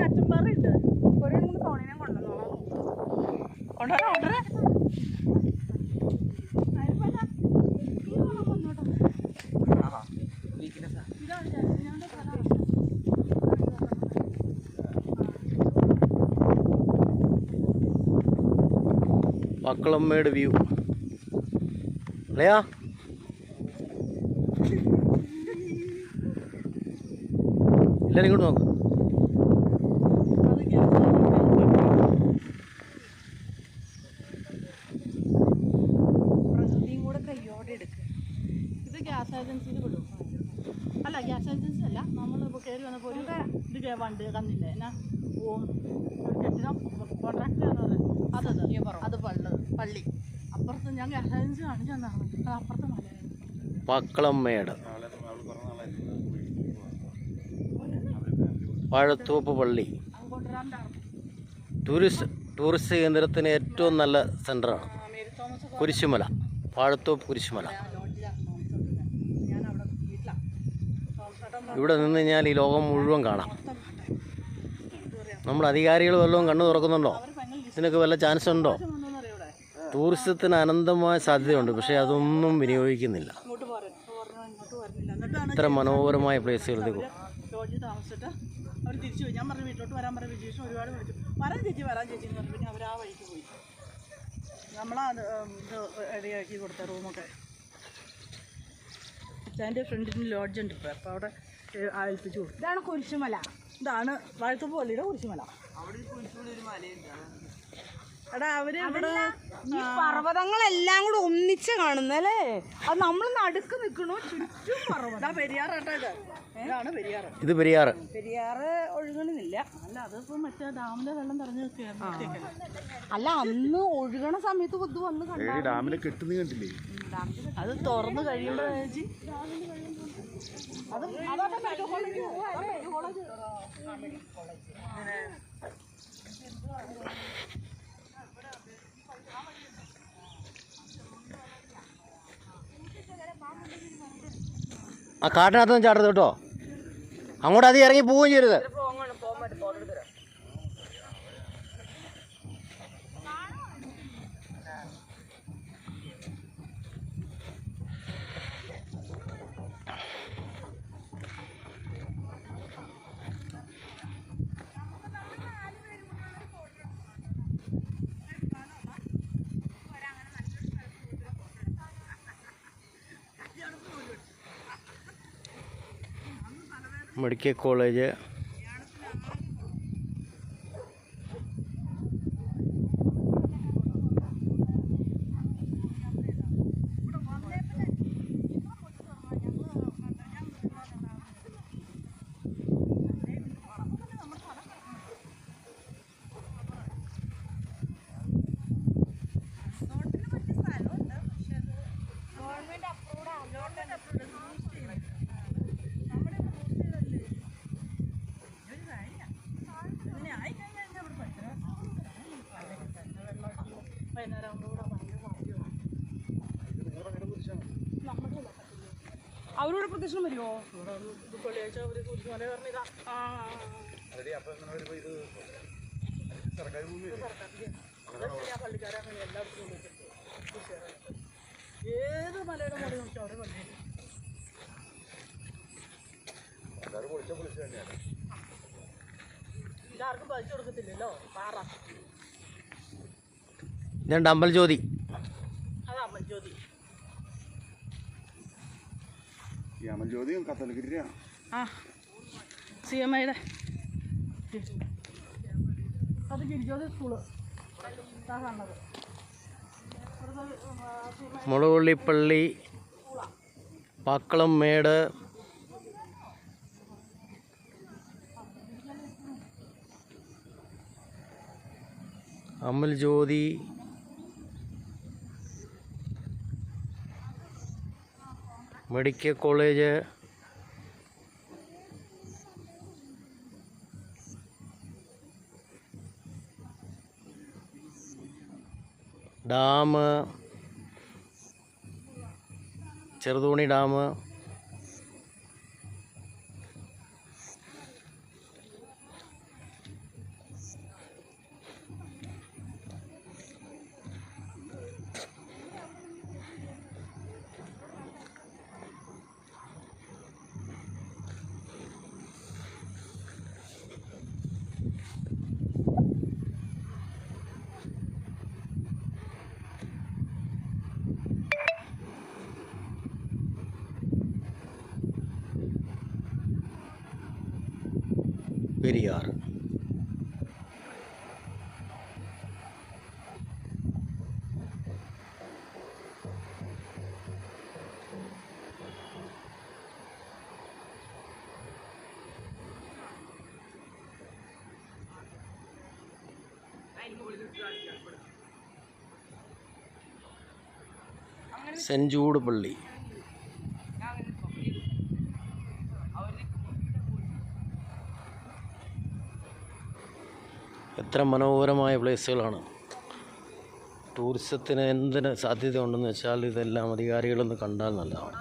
കറ്റുംപാറയുണ്ട്. ഒരു 3 തോണിനെ കൊണ്ടുവന്നോളാം. കൊണ്ടുവരാം കൊണ്ടുവരാം. പക്കളമ്മയുടെ വ്യൂ അല്ലയാ. എല്ലാവരും ഇങ്ങോട്ട് നോക്ക്. പ്രകൃതിയും കൂടെ കയ്യോടെ എടുക്കുക. ഇത് ഗ്യാസ് ഏജൻസിയിൽ വിടും. അല്ല, ഗ്യാസ് ഏജൻസി അല്ല, നമ്മളിപ്പോൾ കയറി വന്നപ്പോൾ ഒരു ഇത് വണ്ട് കന്നില്ലേ എന്നാ ഓം ഒരു കെട്ടിടം കോൺട്രാക്ടർ അത് പള്ളി അപ്പുറത്ത് ഞാൻ ഗ്യാസ് ഏജൻസി കാണിച്ചു തന്നാണ്. അപ്പുറത്ത് മല പക്കളമ്മേട് വാഴത്തോപ്പ് പള്ളി ടൂറിസ്റ്റ് കേന്ദ്രത്തിന് ഏറ്റവും നല്ല സെൻ്ററാണ്. കുരിശുമല, വാഴത്തോപ്പ് കുരിശുമല. ഇവിടെ നിന്ന് കഴിഞ്ഞാൽ ഈ ലോകം മുഴുവൻ കാണാം. നമ്മുടെ അധികാരികൾ വല്ലതും കണ്ണു തുറക്കുന്നുണ്ടോ? ഇതിനൊക്കെ വല്ല ചാൻസ് ഉണ്ടോ? ടൂറിസത്തിന് അനന്തമായ സാധ്യതയുണ്ട്, പക്ഷേ അതൊന്നും വിനിയോഗിക്കുന്നില്ല. ഇത്ര മനോഹരമായ പ്ലേസുകൾ ലോഡ്ജിൽ താമസിച്ചിട്ട് അവർ തിരിച്ചു പോയി. ഞാൻ പറഞ്ഞു വീട്ടിലോട്ട് വരാൻ പറഞ്ഞു. വിജീഷ് ഒരുപാട് വിളിച്ചു, വരാൻ ചേച്ചി എന്ന് പറഞ്ഞു. പിന്നെ അവർ ആ വഴിക്ക് പോയി. നമ്മളാ ഇത് റെഡിയാക്കി കൊടുത്ത റൂമൊക്കെ. എൻ്റെ ഫ്രണ്ടിന് ലോഡ്ജ് ഉണ്ട് ഇപ്പോൾ. അപ്പോൾ അവിടെ ഏൽപ്പിച്ചു കൊടുത്തു. ഇതാണ് കുരിശുമല. ഇതാണ് വാഴത്തോപ്പ് പള്ളിയുടെ കുരിശുമല. എടാ അവര് ഇവിടെ ഈ പർവ്വതങ്ങളെല്ലാം കൂടെ ഒന്നിച്ച് കാണുന്നല്ലേ. അത് നമ്മൾ നടുക്ക് നിൽക്കണു, ചുറ്റും പർവ്വതം. പെരിയാറാട്ടോ ഇത്. ഇതാണ് പെരിയാറ്. ഇത് പെരിയാറ്. പെരിയാറ് ഒഴുകണമെന്നില്ല. അല്ല, അതിപ്പോ മറ്റേ ഡാമിലെ വെള്ളം നിറഞ്ഞു അല്ല, അന്ന് ഒഴുകണ സമയത്ത് കൊതു വന്ന് ഡാമിലെ കെട്ടുന്ന കണ്ടില്ലേ? അത് തുറന്നു കഴിയുമ്പോ ആ കാട്ടിനകത്തൊന്നും ചാടരുത് കേട്ടോ. അങ്ങോട്ട് അധികം ഇറങ്ങി പോവുകയും ചെയ്യരുത്. മെഡിക്കൽ കോളേജ്, അവരോട് പ്രദക്ഷിണം വരുമോ? വെള്ളിയാഴ്ച അവർ കുരിശുമല പറഞ്ഞില്ല. പള്ളിക്കാരാണ് എല്ലായിടത്തും ഏത് മലയുടെ മല നോക്കി അവിടെ പള്ളി. ഇതാർക്കും പതിച്ചു കൊടുക്കത്തില്ലല്ലോ പാറ. ഇതുണ്ട് അമ്പൽജ്യോതി. അത് അമ്പൽജ്യോതി. ആ CMIയുടെ അത് ഗിരിജ്യോതി സ്കൂള് കാണുന്നത്. Mulavallippally, Pakkalammedu, Ambaljyothi, medical college, dam, Cheruthoni dam, Periyar. Saint Jude പള്ളി. എത്ര മനോഹരമായ പ്ലേസുകളാണ്. ടൂറിസത്തിന് എന്തിന് സാധ്യത ഉണ്ടെന്ന് വെച്ചാൽ ഇതെല്ലാം അധികാരികളൊന്ന് കണ്ടാൽ നല്ലതാണ്.